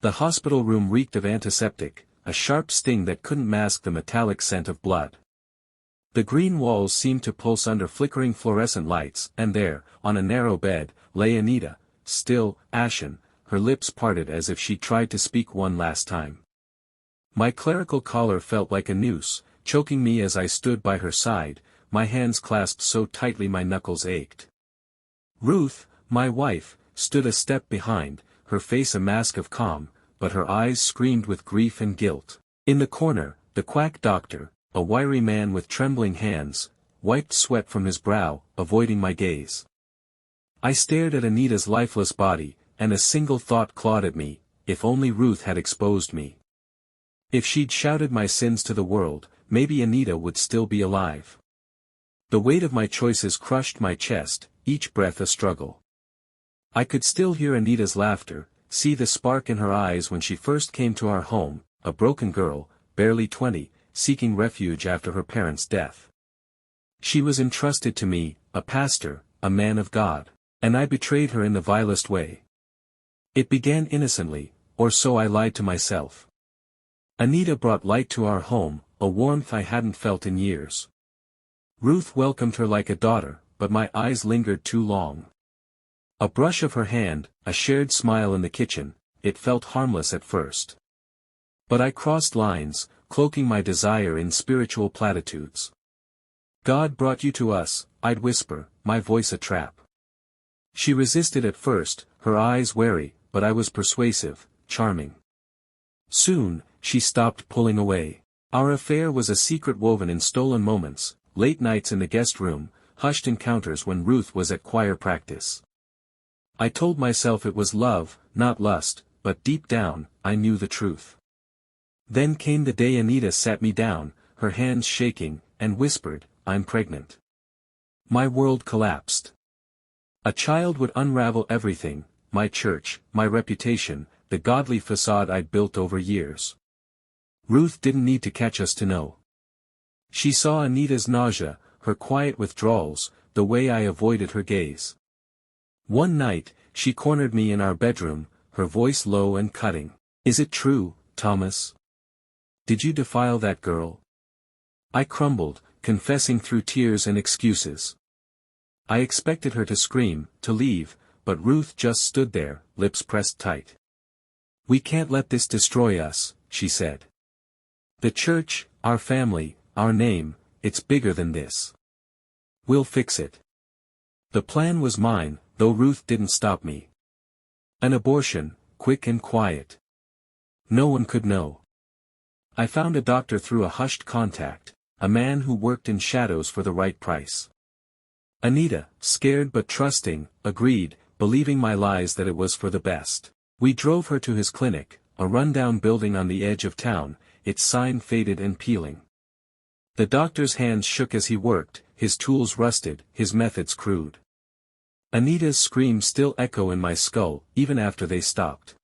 The hospital room reeked of antiseptic, a sharp sting that couldn't mask the metallic scent of blood. The green walls seemed to pulse under flickering fluorescent lights, and there, on a narrow bed, lay Anita, still, ashen, her lips parted as if she tried to speak one last time. My clerical collar felt like a noose, choking me as I stood by her side, my hands clasped so tightly my knuckles ached. Ruth, my wife, stood a step behind, her face a mask of calm, but her eyes screamed with grief and guilt. In the corner, the quack doctor, a wiry man with trembling hands, wiped sweat from his brow, avoiding my gaze. I stared at Anita's lifeless body, and a single thought clawed at me: if only Ruth had exposed me. If she'd shouted my sins to the world, maybe Anita would still be alive. The weight of my choices crushed my chest, each breath a struggle. I could still hear Anita's laughter, see the spark in her eyes when she first came to our home, a broken girl, barely 20, seeking refuge after her parents' death. She was entrusted to me, a pastor, a man of God, and I betrayed her in the vilest way. It began innocently, or so I lied to myself. Anita brought light to our home, a warmth I hadn't felt in years. Ruth welcomed her like a daughter, but my eyes lingered too long. A brush of her hand, a shared smile in the kitchen, it felt harmless at first. But I crossed lines, cloaking my desire in spiritual platitudes. God brought you to us, I'd whisper, my voice a trap. She resisted at first, her eyes wary, but I was persuasive, charming. Soon, she stopped pulling away. Our affair was a secret woven in stolen moments, late nights in the guest room, hushed encounters when Ruth was at choir practice. I told myself it was love, not lust, but deep down, I knew the truth. Then came the day Anita sat me down, her hands shaking, and whispered, "I'm pregnant." My world collapsed. A child would unravel everything, my church, my reputation, the godly facade I'd built over years. Ruth didn't need to catch us to know. She saw Anita's nausea, her quiet withdrawals, the way I avoided her gaze. One night, she cornered me in our bedroom, her voice low and cutting. "Is it true, Thomas? Did you defile that girl?" I crumbled, confessing through tears and excuses. I expected her to scream, to leave, but Ruth just stood there, lips pressed tight. "We can't let this destroy us," she said. "The church, our family, our name, it's bigger than this. We'll fix it." The plan was mine, though Ruth didn't stop me. An abortion, quick and quiet. No one could know. I found a doctor through a hushed contact, a man who worked in shadows for the right price. Anita, scared but trusting, agreed, believing my lies that it was for the best. We drove her to his clinic, a rundown building on the edge of town, its sign faded and peeling. The doctor's hands shook as he worked, his tools rusted, his methods crude. Anita's screams still echo in my skull, even after they stopped.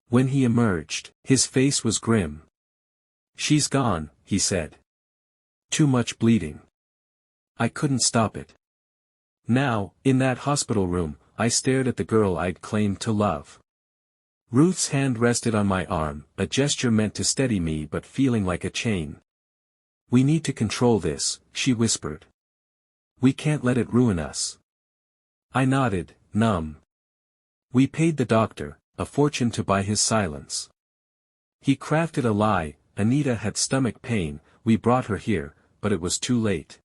When he emerged, his face was grim. "She's gone," he said. "Too much bleeding." I couldn't stop it. Now, in that hospital room, I stared at the girl I'd claimed to love. Ruth's hand rested on my arm, a gesture meant to steady me but feeling like a chain. "We need to control this," she whispered. "We can't let it ruin us." I nodded, numb. We paid the doctor, a fortune to buy his silence. He crafted a lie: Anita had stomach pain, we brought her here, but it was too late.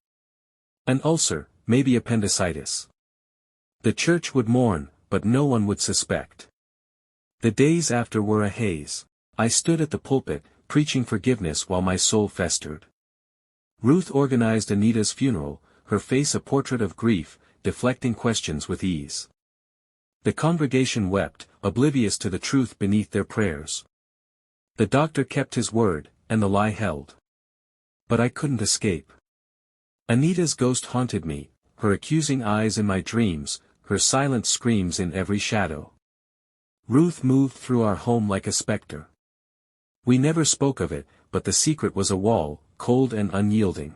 An ulcer, maybe appendicitis. The church would mourn, but no one would suspect. The days after were a haze. I stood at the pulpit, preaching forgiveness while my soul festered. Ruth organized Anita's funeral, her face a portrait of grief, deflecting questions with ease. The congregation wept, oblivious to the truth beneath their prayers. The doctor kept his word, and the lie held. But I couldn't escape. Anita's ghost haunted me, her accusing eyes in my dreams, her silent screams in every shadow. Ruth moved through our home like a specter. We never spoke of it, but the secret was a wall, cold and unyielding.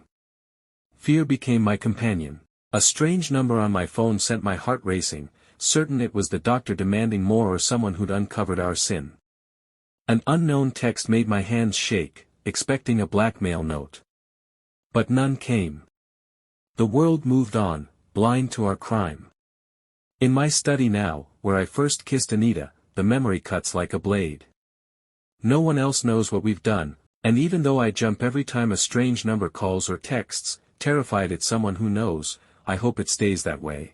Fear became my companion. A strange number on my phone sent my heart racing, certain it was the doctor demanding more or someone who'd uncovered our sin. An unknown text made my hands shake, expecting a blackmail note. But none came. The world moved on, blind to our crime. In my study now, where I first kissed Anita, the memory cuts like a blade. No one else knows what we've done, and even though I jump every time a strange number calls or texts, terrified it's someone who knows, I hope it stays that way.